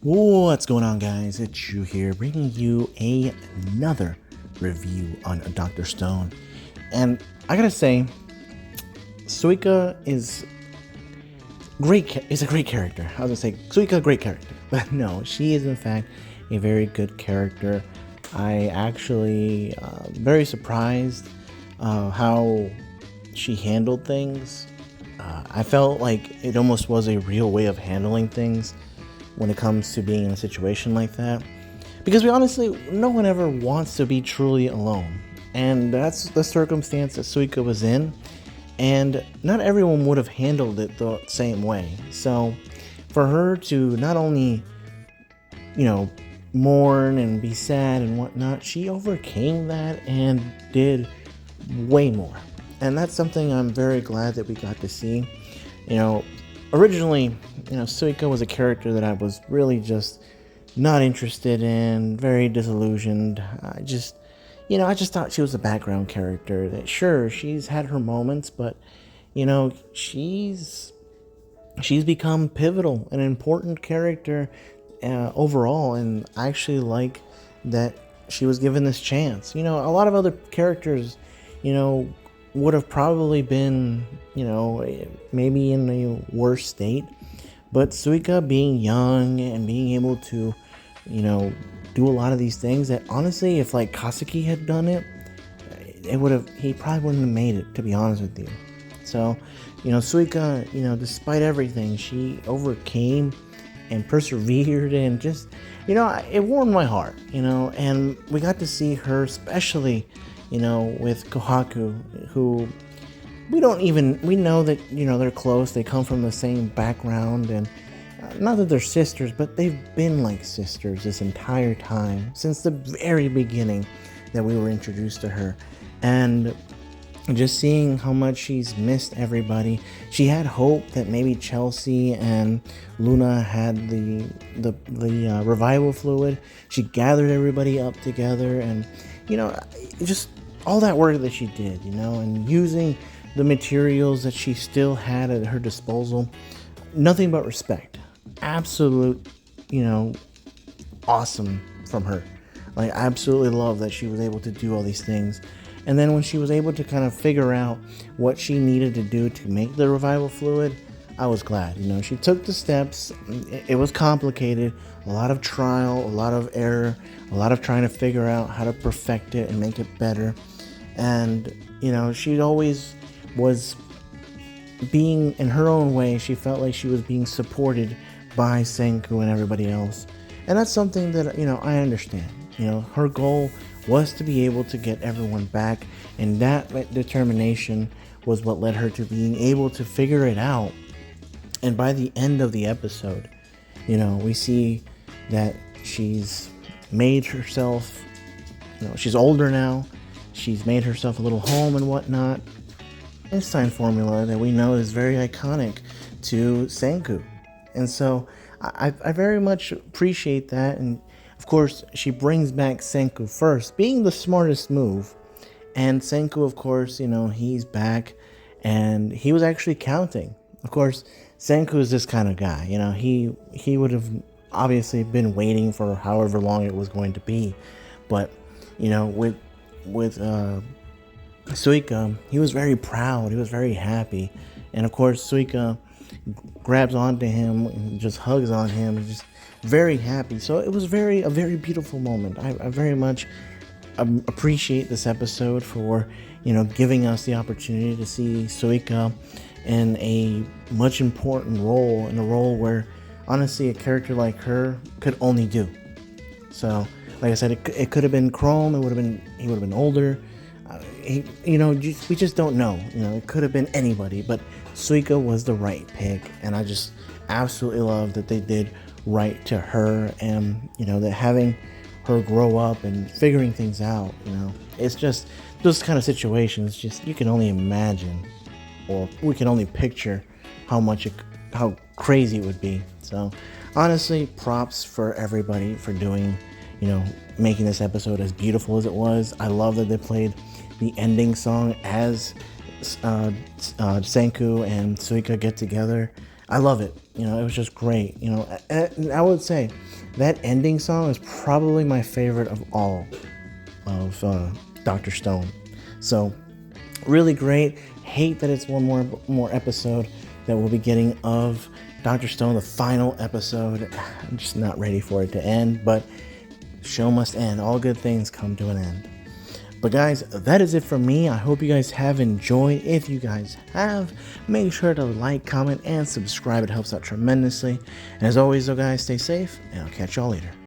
What's going on, guys? It's you here, bringing you another review on Dr. Stone. And I gotta say, Suika is great. Is a great character. I was gonna say Suika, a great character, but no, she is in fact a very good character. I actually very surprised how she handled things. I felt like it almost was a real way of handling things when it comes to being in a situation like that. Because we honestly, no one ever wants to be truly alone. And that's the circumstance that Suika was in. And not everyone would have handled it the same way. So for her to not only, mourn and be sad and whatnot, she overcame that and did way more. And that's something I'm very glad that we got to see. Originally, Suika was a character that I was really just not interested in, very disillusioned. I just thought she was a background character that, sure, she's had her moments, but, she's become pivotal, an important character overall, and I actually like that she was given this chance. A lot of other characters, would have probably been, maybe in a worse state. But Suika being young and being able to, do a lot of these things that honestly, if like Kaseki had done it, he probably wouldn't have made it, to be honest with you. So, Suika, despite everything, she overcame and persevered and just, it warmed my heart, and we got to see her, especially, with Kohaku, who we know that, they're close, they come from the same background, and not that they're sisters, but they've been like sisters this entire time, since the very beginning that we were introduced to her. And just seeing how much she's missed everybody. She had hope that maybe Chelsea and Luna had the revival fluid. She gathered everybody up together, and just all that work that she did, and using the materials that she still had at her disposal. Nothing but respect. Absolute, awesome from her. Like, I absolutely love that she was able to do all these things. And then when she was able to kind of figure out what she needed to do to make the revival fluid, I was glad. She took the steps. It was complicated. A lot of trial, a lot of error, a lot of trying to figure out how to perfect it and make it better. And, she always was being, in her own way, she felt like she was being supported by Senku and everybody else. And that's something that, I understand. Her goal was to be able to get everyone back, and that determination was what led her to being able to figure it out. And by the end of the episode, we see that she's made herself, she's older now, she's made herself a little home and whatnot. Einstein formula that we know is very iconic to Senku. And so I very much appreciate that. And of course, she brings back Senku first, being the smartest move. And Senku, of course, he's back, and he was actually counting. Of course, Senku is this kind of guy. He would have obviously been waiting for however long it was going to be. But, with Suika, he was very proud. He was very happy. And of course, Suika grabs onto him and just hugs on him, and just very happy. So it was a very beautiful moment. I very much appreciate this episode for, giving us the opportunity to see Suika in a much important role, in a role where honestly a character like her could only do. So, like I said, it could have been Chrome. He would have been older. We just don't know. It could have been anybody, but Suika was the right pick, and I just absolutely love that they did right to her, and that having her grow up and figuring things out, it's just those kind of situations. Just you can only imagine, or we can only picture how crazy it would be. So honestly, props for everybody for doing, making this episode as beautiful as it was. I love that they played the ending song as Senku and Suika get together. I love it. It was just great. And I would say that ending song is probably my favorite of all of Dr. Stone. So really great. Hate that it's one more episode that we'll be getting of Dr. Stone, the final episode. I'm just not ready for it to end, but show must end. All good things come to an end. But guys, that is it from me. I hope you guys have enjoyed. If you guys have, make sure to like, comment, and subscribe. It helps out tremendously. And as always though guys, stay safe, and I'll catch y'all later.